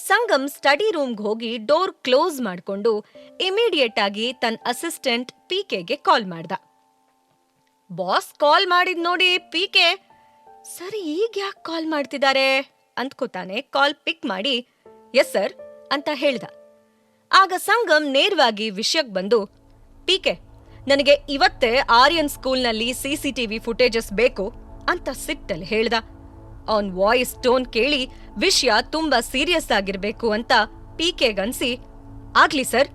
Sangam study ರೂಮ್ಗೆ ಹೋಗಿ door close ಮಾಡ್ಕೊಂಡು ಇಮಿಡಿಯೇಟ್ ಆಗಿ ತನ್ನ ಅಸಿಸ್ಟೆಂಟ್ ಪಿಕೆಗೆ ಕಾಲ್ ಮಾಡ್ದ. ಬಾಸ್ ಕಾಲ್ ಮಾಡಿದ್ ನೋಡಿ ಪಿಕೆ ಸರಿ ಈಗ ಯಾಕೆ ಕಾಲ್ ಮಾಡ್ತಿದ್ದಾರೆ ಅಂದ್ಕೋತಾನೆ ಕಾಲ್ ಪಿಕ್ ಮಾಡಿ ಎಸ್ ಸರ್ ಅಂತ ಹೇಳ್ದ. ಆಗ ಸಂಗಮ್ ನೇರವಾಗಿ ವಿಷಯಕ್ಕೆ ಬಂದು, ಪಿಕೆ ನನಗೆ ಇವತ್ತೇ ಆರ್ಯನ್ ಸ್ಕೂಲ್ನಲ್ಲಿ ಸಿಸಿಟಿವಿ ಫುಟೇಜಸ್ ಬೇಕು ಅಂತ ಸಿಟ್ಟಲ್ಲಿ ಹೇಳ್ದ. ಅವನ್ ವಾಯ್ಸ್ ಟೋನ್ ಕೇಳಿ ವಿಷಯ ತುಂಬಾ ಸೀರಿಯಸ್ ಆಗಿರ್ಬೇಕು ಅಂತ ಪಿಕೆಗನ್ಸಿ ಆಗ್ಲಿ ಸರ್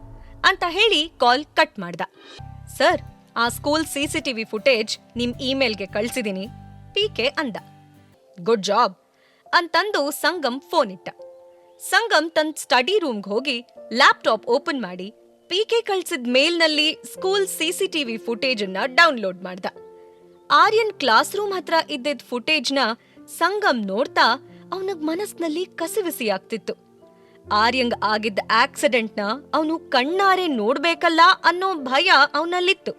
ಅಂತ ಹೇಳಿ ಕಾಲ್ ಕಟ್ ಮಾಡ್ದ. ಸರ್ ಆ ಸ್ಕೂಲ್ ಸಿಸಿಟಿವಿ ಫುಟೇಜ್ ನಿಮ್ ಇಮೇಲ್ಗೆ ಕಳ್ಸಿದೀನಿ ಪಿಕೆ ಅಂದ. ಗುಡ್ ಜಾಬ್ ಅಂತಂದು ಸಂಗಮ್ ಫೋನ್ ಇಟ್ಟ. ಸಂಗಮ್ ತನ್ನ ಸ್ಟಡಿ ರೂಮ್ಗೆ ಹೋಗಿ ಲ್ಯಾಪ್ಟಾಪ್ ಓಪನ್ ಮಾಡಿ ಪಿಕೆ ಕಳ್ಸಿದ ಮೇಲ್ನಲ್ಲಿ ಸ್ಕೂಲ್ ಸಿಸಿಟಿವಿ ಫುಟೇಜ್ ಅನ್ನ ಡೌನ್ಲೋಡ್ ಮಾಡ್ದ. ಆರ್ಯನ್ ಕ್ಲಾಸ್ ರೂಮ್ ಹತ್ರ ಇದ್ದಿದ್ದ ಫುಟೇಜ್ನ ಸಂಗಮ್ ನೋಡ್ತಾ ಅವನಿಗೆ ಮನಸ್ನಲ್ಲಿ ಕಸಿವಿಸಿ ಆಗ್ತಿತ್ತು. ಆರ್ಯಂಗ್ ಆಗಿದ್ದ ಆಕ್ಸಿಡೆಂಟ್ನ ಅವನು ಕಣ್ಣಾರೆ ನೋಡ್ಬೇಕಲ್ಲ ಅನ್ನೋ ಭಯ ಅವನಲ್ಲಿತ್ತು.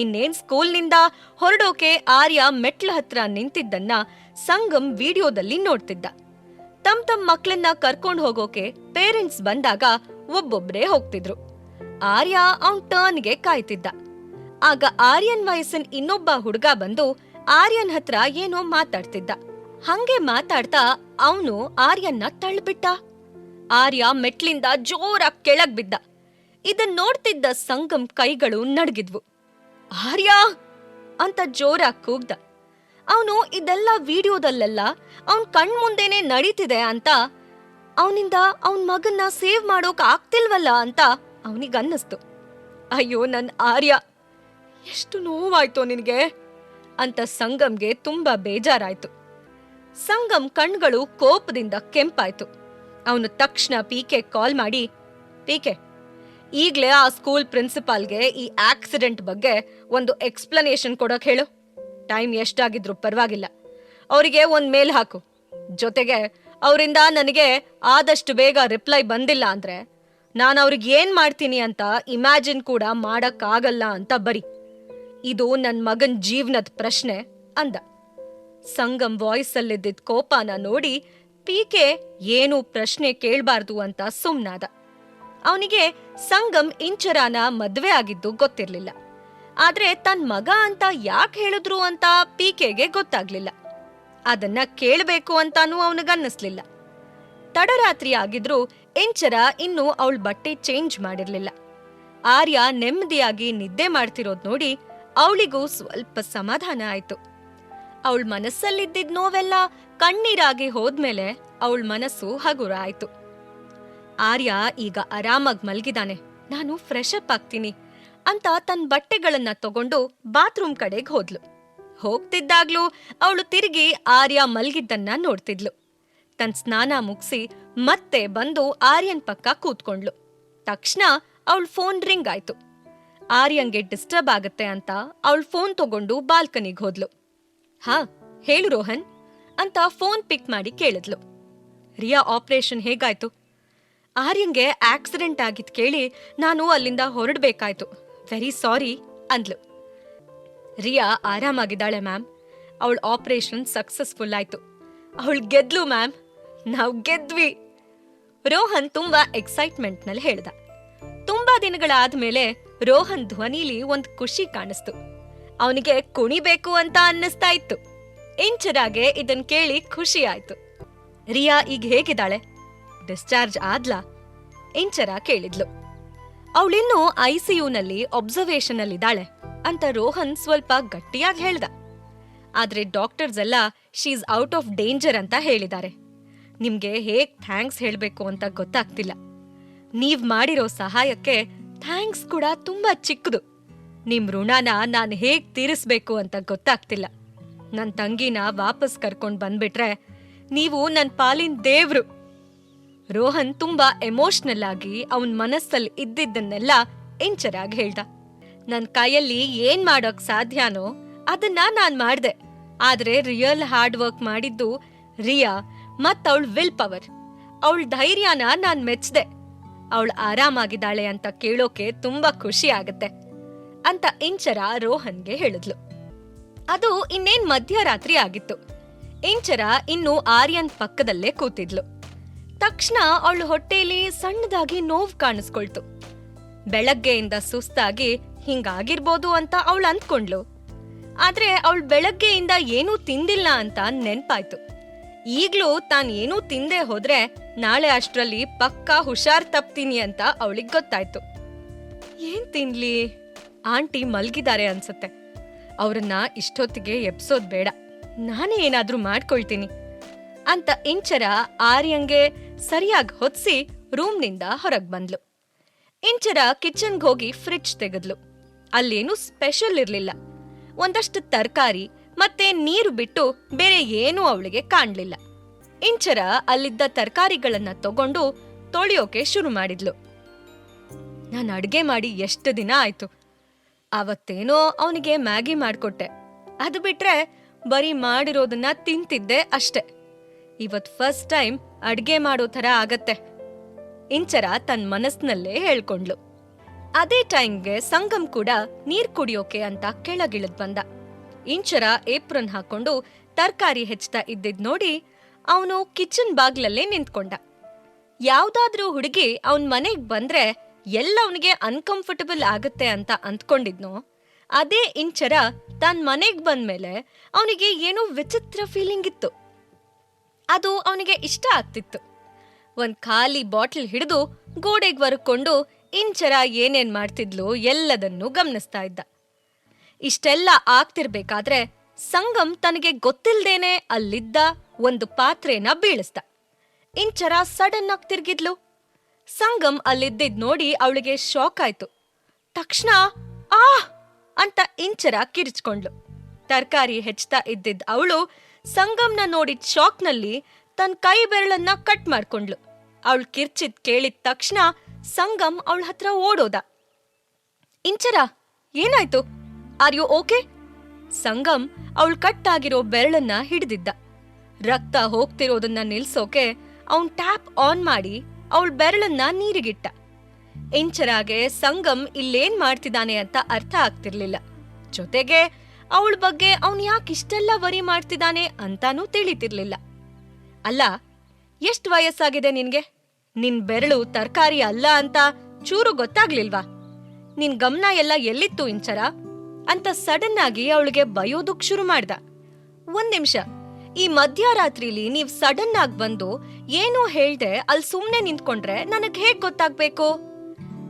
ಇನ್ನೇನ್ ಸ್ಕೂಲ್ನಿಂದ ಹೊರಡೋಕೆ ಆರ್ಯ ಮೆಟ್ಲ ಹತ್ರ ನಿಂತಿದ್ದನ್ನ ಸಂಗಮ್ ವಿಡಿಯೋದಲ್ಲಿ ನೋಡ್ತಿದ್ದ. ತಮ್ ಮಕ್ಳನ್ನ ಕರ್ಕೊಂಡ್ ಹೋಗೋಕೆ ಪೇರೆಂಟ್ಸ್ ಬಂದಾಗ ಒಬ್ಬೊಬ್ರೇ ಹೋಗ್ತಿದ್ರು. ಆರ್ಯ ಅವನ್ ಟರ್ನ್ಗೆ ಕಾಯ್ತಿದ್ದ. ಆಗ ಆರ್ಯನ್ ವಯಸ್ಸಿನ ಇನ್ನೊಬ್ಬ ಹುಡುಗ ಬಂದು ಆರ್ಯನ್ ಹತ್ರ ಏನೋ ಮಾತಾಡ್ತಿದ್ದ. ಹಂಗೆ ಮಾತಾಡ್ತಾ ಅವನು ಆರ್ಯನ್ನ ತಳ್ಳಿಬಿಟ್ಟ. ಆರ್ಯ ಮೆಟ್ಲಿಂದ ಜೋರಾಗಿ ಕೆಳಗ್ ಬಿದ್ದ. ಇದನ್ ನೋಡ್ತಿದ್ದ ಸಂಗಮ್ ಕೈಗಳು ನಡ್ಗಿದ್ವು. ಆರ್ಯ ಅಂತ ಜೋರಾಗಿ ಕೂಗ್ದ. ಅವನು ಇದೆಲ್ಲ ವಿಡಿಯೋದಲ್ಲೆಲ್ಲ ಅವನ್ ಕಣ್ಮುಂದೆನೆ ನಡೀತಿದೆ ಅಂತ, ಅವನಿಂದ ಅವನ್ ಮಗನ್ನ ಸೇವ್ ಮಾಡೋಕ್ ಆಗ್ತಿಲ್ವಲ್ಲ ಅಂತ ಅವನಿಗನ್ನಿಸ್ತು. ಅಯ್ಯೋ ನನ್ ಆರ್ಯ, ಎಷ್ಟು ನೋವಾಯ್ತೋ ನಿನ್ಗೆ ಅಂತ ಸಂಗಮ್ಗೆ ತುಂಬಾ ಬೇಜಾರಾಯ್ತು. ಸಂಗಮ್ ಕಣ್ಗಳು ಕೋಪದಿಂದ ಕೆಂಪಾಯ್ತು. ಅವನು ತಕ್ಷಣ ಪಿಕೆ ಕಾಲ್ ಮಾಡಿ, ಪಿಕೆ ಈಗ್ಲೇ ಆ ಸ್ಕೂಲ್ ಪ್ರಿನ್ಸಿಪಾಲ್ಗೆ ಈ ಆಕ್ಸಿಡೆಂಟ್ ಬಗ್ಗೆ ಒಂದು ಎಕ್ಸ್ಪ್ಲನೇಷನ್ ಕೊಡಕ್ ಹೇಳು. ಟೈಮ್ ಎಷ್ಟಾಗಿದ್ರು ಪರವಾಗಿಲ್ಲ, ಅವರಿಗೆ ಒಂದ್ ಮೇಲ್ ಹಾಕು. ಜೊತೆಗೆ ಅವರಿಂದ ನನಗೆ ಆದಷ್ಟು ಬೇಗ ರಿಪ್ಲೈ ಬಂದಿಲ್ಲ ಅಂದ್ರೆ ನಾನು ಅವ್ರಿಗೆ ಏನ್ ಮಾಡ್ತೀನಿ ಅಂತ ಇಮ್ಯಾಜಿನ್ ಕೂಡ ಮಾಡಕ್ಕಾಗಲ್ಲ ಅಂತ ಬರಿ. ಇದು ನನ್ ಮಗನ್ ಜೀವನದ ಪ್ರಶ್ನೆ ಅಂದ. ಸಂಗಮ್ ವಾಯ್ಸ್ ಅಲ್ಲಿದ್ದ ಕೋಪನ ನೋಡಿ ಪಿಕೆ ಏನು ಪ್ರಶ್ನೆ ಕೇಳ್ಬಾರ್ದು ಅಂತ ಸುಮ್ನಾದ. ಅವನಿಗೆ ಸಂಗಮ್ ಇಂಚರಾನ ಮದ್ವೆ ಆಗಿದ್ದು ಗೊತ್ತಿರ್ಲಿಲ್ಲ. ಆದ್ರೆ ತನ್ ಮಗ ಅಂತ ಯಾಕೆ ಹೇಳಿದ್ರು ಅಂತ ಪಿಕೆಗೆ ಗೊತ್ತಾಗ್ಲಿಲ್ಲ. ಅದನ್ನ ಕೇಳಬೇಕು ಅಂತಾನೂ ಅವನಿಗನ್ನಿಸ್ಲಿಲ್ಲ. ತಡರಾತ್ರಿ ಆಗಿದ್ರೂ ಇಂಚರ ಇನ್ನೂ ಅವಳ ಬಟ್ಟೆ ಚೇಂಜ್ ಮಾಡಿರ್ಲಿಲ್ಲ. ಆರ್ಯ ನೆಮ್ಮದಿಯಾಗಿ ನಿದ್ದೆ ಮಾಡ್ತಿರೋದ್ ನೋಡಿ ಅವಳಿಗೂ ಸ್ವಲ್ಪ ಸಮಾಧಾನ ಆಯ್ತು. ಅವಳ ಮನಸ್ಸಲ್ಲಿದ್ದಿದ್ ನೋವೆಲ್ಲ ಕಣ್ಣೀರಾಗಿ ಹೋದ್ಮೇಲೆ ಅವಳ ಮನಸ್ಸು ಹಗುರ ಆಯ್ತು. ಆರ್ಯ ಈಗ ಆರಾಮಾಗಿ ಮಲ್ಗಿದಾನೆ, ನಾನು ಫ್ರೆಶ್ ಅಪ್ ಆಗ್ತೀನಿ ಅಂತ ತನ್ನ ಬಟ್ಟೆಗಳನ್ನ ತಗೊಂಡು ಬಾತ್ರೂಮ್ ಕಡೆಗೆ ಹೋದ್ಲು. ಹೋಗ್ತಿದ್ದಾಗ್ಲೂ ಅವಳು ತಿರುಗಿ ಆರ್ಯ ಮಲ್ಗಿದ್ದನ್ನ ನೋಡ್ತಿದ್ಲು. ತನ್ನ ಸ್ನಾನ ಮುಗಿಸಿ ಮತ್ತೆ ಬಂದು ಆರ್ಯನ್ ಪಕ್ಕ ಕೂತ್ಕೊಂಡ್ಲು. ತಕ್ಷಣ ಅವಳ ಫೋನ್ ರಿಂಗ್ ಆಯ್ತು. ಆರ್ಯಂಗೆ ಡಿಸ್ಟರ್ಬ್ ಆಗತ್ತೆ ಅಂತ ಅವಳ ಫೋನ್ ತಗೊಂಡು ಬಾಲ್ಕನಿಗೆ ಹೋದ್ಲು. ಹಾ ಹೇಳು ರೋಹನ್ ಅಂತ ಫೋನ್ ಪಿಕ್ ಮಾಡಿ ಕೇಳಿದ್ಲು. ರಿಯಾ ಆಪರೇಷನ್ ಹೇಗಾಯ್ತು? ಆರ್ಯಂಗೆ ಆಕ್ಸಿಡೆಂಟ್ ಆಗಿದ್ ಕೇಳಿ ನಾನು ಅಲ್ಲಿಂದ ಹೊರಡ್ಬೇಕಾಯ್ತು, ವೆರಿ ಸಾರಿ ಅಂದ್ಲು. ರಿಯಾ ಆರಾಮಾಗಿದ್ದಾಳೆ ಮ್ಯಾಮ್, ಅವಳ ಆಪರೇಷನ್ ಸಕ್ಸಸ್ಫುಲ್ ಆಯ್ತು. ಅವಳು ಗೆದ್ಲು ಮ್ಯಾಮ್, ನಾವು ಗೆದ್ವಿ. ರೋಹನ್ ತುಂಬಾ ಎಕ್ಸೈಟ್ಮೆಂಟ್ ನಲ್ಲಿ ಹೇಳ್ದ. ತುಂಬಾ ದಿನಗಳಾದ್ಮೇಲೆ ರೋಹನ್ ಧ್ವನಿಲಿ ಒಂದ್ ಖುಷಿ ಕಾಣಿಸ್ತು. ಅವನಿಗೆ ಕುಣಿಬೇಕು ಅಂತ ಅನ್ನಿಸ್ತಾ ಇತ್ತು. ಇಂಚರಾಗೆ ಇದನ್ ಕೇಳಿ ಖುಷಿ ಆಯ್ತು. ರಿಯಾ ಈಗ ಹೇಗಿದ್ದಾಳೆ? ಡಿಸ್ಚಾರ್ಜ್ ಆದ್ಲಾ? ಇಂಚರ ಕೇಳಿದ್ಲು. ಅವಳಿನ್ನೂ ಐಸಿಯುನಲ್ಲಿ ಅಬ್ಸರ್ವೇಷನ್ ಅಲ್ಲಿದ್ದಾಳೆ ಅಂತ ರೋಹನ್ ಸ್ವಲ್ಪ ಗಟ್ಟಿಯಾಗಿ ಹೇಳ್ದ. ಆದ್ರೆ ಡಾಕ್ಟರ್ಸ್ ಎಲ್ಲ ಶೀಸ್ ಔಟ್ ಆಫ್ ಡೇಂಜರ್ ಅಂತ ಹೇಳಿದ್ದಾರೆ. ನಿಮ್ಗೆ ಹೇಗ್ ಥ್ಯಾಂಕ್ಸ್ ಹೇಳ್ಬೇಕು ಅಂತ ಗೊತ್ತಾಗ್ತಿಲ್ಲ. ನೀವ್ ಮಾಡಿರೋ ಸಹಾಯಕ್ಕೆ ಥ್ಯಾಂಕ್ಸ್ ಕೂಡ ತುಂಬಾ ಚಿಕ್ಕದು. ನಿಮ್ ಋಣನ ನಾನ್ ಹೇಗ್ ತೀರಿಸ್ಬೇಕು ಅಂತ ಗೊತ್ತಾಗ್ತಿಲ್ಲ. ನನ್ ತಂಗಿನ ವಾಪಸ್ ಕರ್ಕೊಂಡ್ ಬಂದ್ಬಿಟ್ರೆ ನೀವು ನನ್ ಪಾಲಿನ ದೇವ್ರು. ರೋಹನ್ ತುಂಬಾ ಎಮೋಷನಲ್ ಆಗಿ ಅವನ್ ಮನಸ್ಸಲ್ಲಿ ಇದ್ದಿದ್ದನ್ನೆಲ್ಲ ಇಂಚರಾಗಿ ಹೇಳ್ದ. ನನ್ ಕೈಯಲ್ಲಿ ಏನ್ ಮಾಡೋಕ್ ಸಾಧ್ಯನೋ ಅದನ್ನ ನಾನ್ ಮಾಡ್ದೆ. ಆದ್ರೆ ರಿಯಲ್ ಹಾರ್ಡ್ ವರ್ಕ್ ಮಾಡಿದ್ದು ರಿಯಾ ಮತ್ ಅವಳ ವಿಲ್ ಪವರ್, ಅವಳ ಧೈರ್ಯನ ನಾನ್ ಮೆಚ್ದೆ. ಅವಳು ಆರಾಮಾಗಿದ್ದಾಳೆ ಅಂತ ಕೇಳೋಕೆ ತುಂಬಾ ಖುಷಿ ಆಗತ್ತೆ ಅಂತ ಇಂಚರ ರೋಹನ್ಗೆ ಹೇಳಿದ್ಲು. ಅದು ಇನ್ನೇನ್ ಮಧ್ಯರಾತ್ರಿ ಆಗಿತ್ತು. ಇಂಚರ ಇನ್ನು ಆರ್ಯನ್ ಪಕ್ಕದಲ್ಲೇ ಕೂತಿದ್ಲು. ತಕ್ಷಣ ಅವಳ ಹೊಟ್ಟೆಲಿ ಸಣ್ಣದಾಗಿ ನೋವು ಕಾಣಿಸ್ಕೊಳ್ತು. ಬೆಳಗ್ಗೆಯಿಂದ ಸುಸ್ತಾಗಿ ಹಿಂಗಾಗಿರ್ಬೋದು ಅಂತ ಅವಳು ಅಂದ್ಕೊಂಡ್ಲು. ಆದ್ರೆ ಅವಳು ಬೆಳಗ್ಗೆಯಿಂದ ಏನೂ ತಿಂದಿಲ್ಲ ಅಂತ ನೆನ್ಪಾಯ್ತು. ಈಗ್ಲೂ ತಾನ್ ಏನೂ ತಿಂದೆ ಹೋದ್ರೆ ನಾಳೆ ಅಷ್ಟ್ರಲ್ಲಿ ಪಕ್ಕಾ ಹುಷಾರ್ ತಪ್ತೀನಿ ಅಂತ ಅವಳಿಗೆ ಗೊತ್ತಾಯ್ತು. ಏನ್ ತಿನ್ಲಿ? ಆಂಟಿ ಮಲ್ಗಿದ್ದಾರೆ ಅನ್ಸತ್ತೆ. ಅವ್ರನ್ನ ಇಷ್ಟೊತ್ತಿಗೆ ಎಬ್ಸೋದ್ ಬೇಡ, ನಾನೇ ಏನಾದ್ರೂ ಮಾಡ್ಕೊಳ್ತೀನಿ ಅಂತ ಇಂಚರ ಆರ್ಯಂಗೆ ಸರಿಯಾಗಿ ಹೊತ್ಸಿ ರೂಮ್ನಿಂದ ಹೊರಗ್ ಬಂದ್ಲು. ಇಂಚರ ಕಿಚನ್ಗೆ ಹೋಗಿ ಫ್ರಿಡ್ಜ್ ತೆಗೆದ್ಲು. ಅಲ್ಲೇನು ಸ್ಪೆಷಲ್ ಇರ್ಲಿಲ್ಲ. ಒಂದಷ್ಟು ತರಕಾರಿ ಮತ್ತೆ ನೀರು ಬಿಟ್ಟು ಬೇರೆ ಏನೂ ಅವಳಿಗೆ ಕಾಣ್ಲಿಲ್ಲ. ಇಂಚರ ಅಲ್ಲಿದ್ದ ತರಕಾರಿಗಳನ್ನ ತಗೊಂಡು ತೊಳೆಯೋಕೆ ಶುರು ಮಾಡಿದ್ಲು. ನಾನು ಅಡ್ಗೆ ಮಾಡಿ ಎಷ್ಟು ದಿನ ಆಯ್ತು. ಅವತ್ತೇನೋ ಅವನಿಗೆ ಮ್ಯಾಗಿ ಮಾಡ್ಕೊಟ್ಟೆ, ಅದು ಬಿಟ್ರೆ ಬರೀ ಮಾಡಿರೋದನ್ನ ತಿಂತಿದ್ದೆ ಅಷ್ಟೆ. ಇವತ್ ಫಸ್ಟ್ ಟೈಮ್ ಅಡ್ಗೆ ಮಾಡೋ ಥರ ಆಗತ್ತೆ, ಇಂಚರ ತನ್ನ ಮನಸ್ನಲ್ಲೇ ಹೇಳ್ಕೊಂಡ್ಲು. ಅದೇ ಟೈಮ್ಗೆ ಸಂಗಮ್ ಕೂಡ ನೀರ್ ಕುಡಿಯೋಕೆ ಅಂತ ಕೆಳಗಿಳಿದ್ ಬಂದ. ಇಂಚರ ಏಪ್ರನ್ ಹಾಕೊಂಡು ತರಕಾರಿ ಹೆಚ್ಚ್ತಾ ಇದ್ದಿದ್ ನೋಡಿ ಅವನು ಕಿಚನ್ ಬಾಗ್ಲಲ್ಲೇ ನಿಂತ್ಕೊಂಡ. ಯಾವ್ದಾದ್ರೂ ಹುಡುಗಿ ಅವನ್ ಮನೆಗ್ ಬಂದ್ರೆ ಎಲ್ಲ ಅವನಿಗೆ ಅನ್ಕಂಫರ್ಟಬಲ್ ಆಗತ್ತೆ ಅಂತ ಅಂದ್ಕೊಂಡಿದ್ನೋ, ಅದೇ ಇಂಚರ ತನ್ ಮನೆಗ್ ಬಂದ್ಮೇಲೆ ಅವನಿಗೆ ಏನೋ ವಿಚಿತ್ರ ಫೀಲಿಂಗ್ ಇತ್ತು. ಅದು ಅವನಿಗೆ ಇಷ್ಟ ಆಗ್ತಿತ್ತು. ಒಂದ್ ಖಾಲಿ ಬಾಟಲ್ ಹಿಡಿದು ಗೋಡೆಗ್ ವರ್ಕೊಂಡು ಇಂಚರ ಏನೇನ್ ಮಾಡ್ತಿದ್ಲು ಎಲ್ಲದನ್ನೂ ಗಮನಿಸ್ತಾ ಇದ್ದ. ಇಷ್ಟೆಲ್ಲ ಆಗ್ತಿರ್ಬೇಕಾದ್ರೆ ಸಂಗಮ್ ತನಗೆ ಗೊತ್ತಿಲ್ದೇನೆ ಅಲ್ಲಿದ್ದ ಒಂದು ಪಾತ್ರೆನ ಬೀಳಿಸ್ದ. ಇಂಚರ ಸಡನ್ ಆಗಿ ತಿರ್ಗಿದ್ಲು. ಸಂಗಮ್ ಅಲ್ಲಿದ್ದಿದ್ ನೋಡಿ ಅವಳಿಗೆ ಶಾಕ್ ಆಯ್ತು. ತಕ್ಷಣ ಆ ಅಂತ ಇಂಚರ ಕಿರಿಚ್ಕೊಂಡ್ಲು. ತರಕಾರಿ ಹೆಚ್ಚುತ್ತಾ ಇದ್ದಿದ್ ಅವಳು ಸಂಗಮ್ನ ನೋಡಿದ ಶಾಕ್ನಲ್ಲಿ ತನ್ನ ಕೈ ಬೆರಳನ್ನ ಕಟ್ ಮಾಡ್ಕೊಂಡ್ಲು. ಅವಳು ಕಿರ್ಚಿದ್ ಕೇಳಿದ ತಕ್ಷಣ ಸಂಗಮ್ ಅವಳ ಹತ್ರ ಓಡೋದ. ಇಂಚರ, ಏನಾಯ್ತು? Are you okay? ಸಂಗಮ್ ಅವಳು ಕಟ್ ಆಗಿರೋ ಬೆರಳನ್ನ ಹಿಡಿದಿದ್ದ. ರಕ್ತ ಹೋಗ್ತಿರೋದನ್ನ ನಿಲ್ಸೋಕೆ ಅವನ್ ಟ್ಯಾಪ್ ಆನ್ ಮಾಡಿ ಅವಳ ಬೆರಳನ್ನ ನೀರಿಗಿಟ್ಟ. ಇಂಚರಾಗೆ ಸಂಗಮ್ ಇಲ್ಲೇನ್ ಮಾಡ್ತಿದ್ದಾನೆ ಅಂತ ಅರ್ಥ ಆಗ್ತಿರ್ಲಿಲ್ಲ. ಜೊತೆಗೆ ಅವಳ ಬಗ್ಗೆ ಅವನ್ ಯಾಕಿಷ್ಟೆಲ್ಲ ವರಿ ಮಾಡ್ತಿದ್ದಾನೆ ಅಂತಾನೂ ತಿಳಿತಿರ್ಲಿಲ್ಲ. ಅಲ್ಲ, ಎಷ್ಟ್ ವಯಸ್ಸಾಗಿದೆ ನಿನ್ಗೆ? ನಿನ್ ಬೆರಳು ತರಕಾರಿ ಅಲ್ಲ ಅಂತ ಚೂರು ಗೊತ್ತಾಗ್ಲಿಲ್ವಾ? ನಿನ್ ಗಮನ ಎಲ್ಲ ಎಲ್ಲಿತ್ತು ಇಂಚರ ಅಂತ ಸಡನ್ ಆಗಿ ಅವಳಿಗೆ ಬಯೋದಕ್ ಶುರು ಮಾಡ್ದ. ಒಂದ್ ನಿಮಿಷ, ಈ ಮಧ್ಯರಾತ್ರಿಲಿ ನೀವ್ ಸಡನ್ ಆಗಿ ಬಂದು ಏನೂ ಹೇಳ್ದೆ ಅಲ್ಲಿ ಸುಮ್ನೆ ನಿಂತ್ಕೊಂಡ್ರೆ ನನಗ್ ಹೇಗ್ ಗೊತ್ತಾಗ್ಬೇಕು?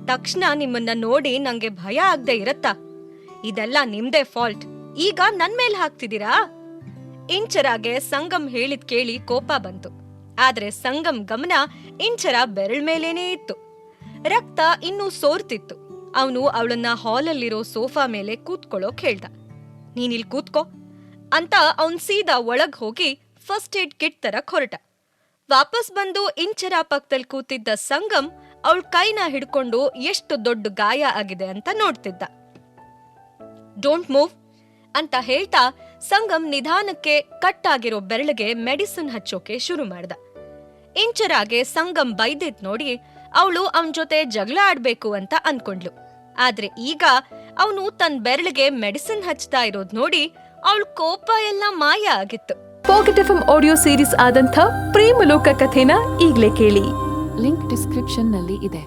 ತಕ್ಷಣ ನಿಮ್ಮನ್ನ ನೋಡಿ ನಂಗೆ ಭಯ ಆಗ್ದೆ ಇರತ್ತಾ? ಇದೆಲ್ಲ ನಿಮ್ದೇ ಫಾಲ್ಟ್. ಈಗ ನನ್ ಮೇಲ್ ಹಾಕ್ತಿದ್ದೀರಾ? ಇಂಚರಾಗೆ ಸಂಗಮ್ ಹೇಳಿದ್ ಕೇಳಿ ಕೋಪ ಬಂತು. ಆದ್ರೆ ಸಂಗಮ್ ಗಮನ ಇಂಚರ ಬೆರಳ್ ಮೇಲೇನೇ ಇತ್ತು. ರಕ್ತ ಇನ್ನೂ ಸೋರ್ತಿತ್ತು. ಅವನು ಅವಳನ್ನ ಹಾಲಲ್ಲಿರೋ ಸೋಫಾ ಮೇಲೆ ಕೂತ್ಕೊಳ್ಳೋಕ್ ಹೇಳ್ದ. ನೀನಿಲ್ ಕೂತ್ಕೋ ಅಂತ ಅವನ್ ಸೀದಾ ಒಳಗ್ ಹೋಗಿ ಫಸ್ಟ್ ಏಡ್ ಕಿಟ್ ತರಕ್ ಹೊರಟ. ವಾಪಸ್ ಬಂದು ಇಂಚರ ಪಕ್ಕದಲ್ಲಿ ಕೂತಿದ್ದ ಸಂಗಮ್ ಅವಳ ಕೈನ ಹಿಡ್ಕೊಂಡು ಎಷ್ಟು ದೊಡ್ಡ ಗಾಯ ಆಗಿದೆ ಅಂತ ನೋಡ್ತಿದ್ದ. ಡೋಂಟ್ ಮೂವ್ ಅಂತ ಹೇಳ್ತಾ ಸಂಗಮ್ ನಿಧಾನಕ್ಕೆ ಕಟ್ ಆಗಿರೋ ಬೆರಳಿಗೆ ಮೆಡಿಸಿನ್ ಹಚ್ಚೋಕೆ ಶುರು ಮಾಡ್ದ. ಇಂಚರಾಗೆ ಸಂಗಮ್ ಬೈದಿದ್ ನೋಡಿ ಅವಳು ಅವನ್ ಜೊತೆ ಜಗಳ ಆಡ್ಬೇಕು ಅಂತ ಅನ್ಕೊಂಡ್ಲು. ಆದ್ರೆ ಈಗ ಅವನು ತನ್ನ ಬೆರಳಿಗೆ ಮೆಡಿಸಿನ್ ಹಚ್ತಾ ಇರೋದ್ ನೋಡಿ ಅವಳ ಕೋಪ ಎಲ್ಲ ಮಾಯ ಆಗಿತ್ತು. ಪಾಕೆಟ್ ಎಫ್ಎಂ ಆಡಿಯೋ ಸೀರೀಸ್ ಆದಂಥ ಪ್ರೇಮಲೋಕ ಕಥೆನ ಈಗ್ಲೇ ಕೇಳಿ. ಲಿಂಕ್ ಡಿಸ್ಕ್ರಿಪ್ಷನ್ ನಲ್ಲಿ ಇದೆ.